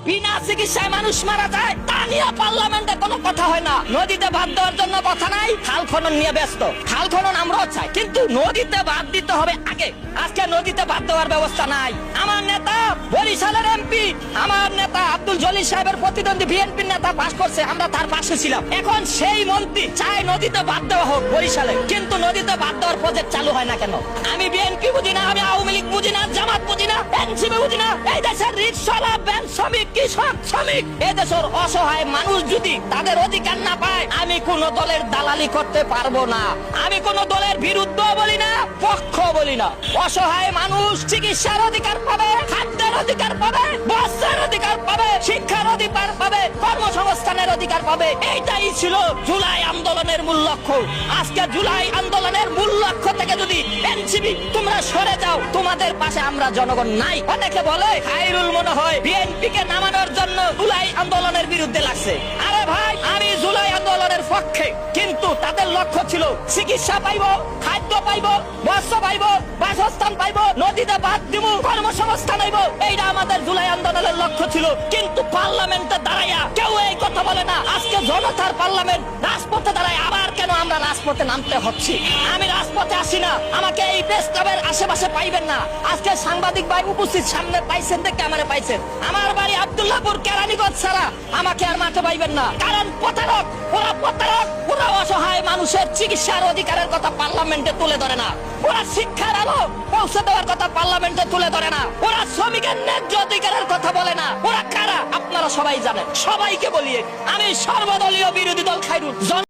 বিনা চিকিৎসায় মানুষ মারা যায়, তা নিয়ে পার্লামেন্টে কোনো কথা হয় না। নদীতে বাদ দেওয়ার জন্য কথা নাই, খাল খনন নিয়ে ব্যস্ত। খাল খনন আমরাও চাই, কিন্তু নদীতে বাদ দিতে হবে আগে। আজকে নদীতে বাদ দেওয়ার ব্যবস্থা নাই। আমার নেতা বরিশালের এমপি, আমার নেতা আব্দুল জলিল সাহেবের প্রতিদ্বন্দ্বী বিএনপির নেতা পাশ করছে, আমরা তার পাশে ছিলাম। এখন সেই মন্ত্রী চায় নদীতে বাদ দেওয়া হোক বরিশালে, কিন্তু নদীতে বাদ দেওয়ার প্রজেক্ট চালু হয় না কেন? আমি বিএনপি বুঝি না, আমি আওয়ামী লীগ বুঝি না, জামাত বুঝি না, এনসিপি বুঝি না। এই দেশের রিকশাওয়ালা, ব্যাংক শ্রমিক, কৃষক শ্রমিক, এই দেশের অসহায় মানুষ যদি তাদের অধিকার না পায়, আমি কোন দলের দালালি করতে পারবো না। আমি কোন দলের বিরুদ্ধ বলি না, পক্ষ বলি না। অসহায় মানুষ চিকিৎসার অধিকার পাবে, খাদ্যের অধিকার পাবে, বস্ত্রের অধিকার পাবে, শিক্ষার অধিকার পাবে, কর্মসংস্থানের অধিকার পাবে। এইটাই ছিল জুলাই আন্দোলনের মূল লক্ষ্য। আজকে জুলাই আন্দোলনের মূল লক্ষ্য থেকে যদি এনসিপি তোমরা সরে যাও, তোমাদের পাশে আমরা জনগণ নাই। অনেকে বলে খায়রুল মনে হয় বিএনপি কে নামানোর জন্য জুলাই আন্দোলনের বিরুদ্ধে লাগছে। আরে ভাই, আমি জুলাই আন্দোলনের পক্ষে, কিন্তু তাদের লক্ষ্য ছিল চিকিৎসা পাইবো, খাদ্য পাইবো, বস্ত্র পাইবো, বাসস্থান পাইবো, নদীতে বাদ দিব, কর্মসংস্থান হইব। এইটা আমাদের জুলাই আন্দোলনের লক্ষ্য ছিল। কিন্তু পার্লামেন্টে দাঁড়াইয়া কেউ এই কথা বলে না। আজকে জনতার পার্লামেন্ট, রাজপথে দাঁড়ায় আবার কেন আমরা রাজপথে নামতে হচ্ছে? আমি রাজপথে আসি না, আমাকে এই প্রেস ক্লাবের আশেপাশে পাইবেন না। আজকে সাংবাদিক ভাই উপস্থিত সামনে পাইছেন, দেখে আমারে পাইছেন। আমার বাড়ি আব্দুল্লাহপুর কেরানীগঞ্জ ছাড়া আমাকে আর মাঠে পাইবেন না। কারণ প্রতারক, ওরা প্রতারক, ওরা অসহায় মানুষের চিকিৎসার অধিকারের কথা পার্লামেন্টে তুলে ধরে না। ওরা শিক্ষার আলো পৌঁছে দেওয়ার কথা পার্লামেন্টে তুলে ধরে না। ওরা শ্রমিকের ন্যায্য অধিকারের কথা বলে না। ওরা কারা আপনারা সবাই জানেন। সবাইকে বলিয়ে আমি সর্বদলীয় বিরোধী দল খায়রুল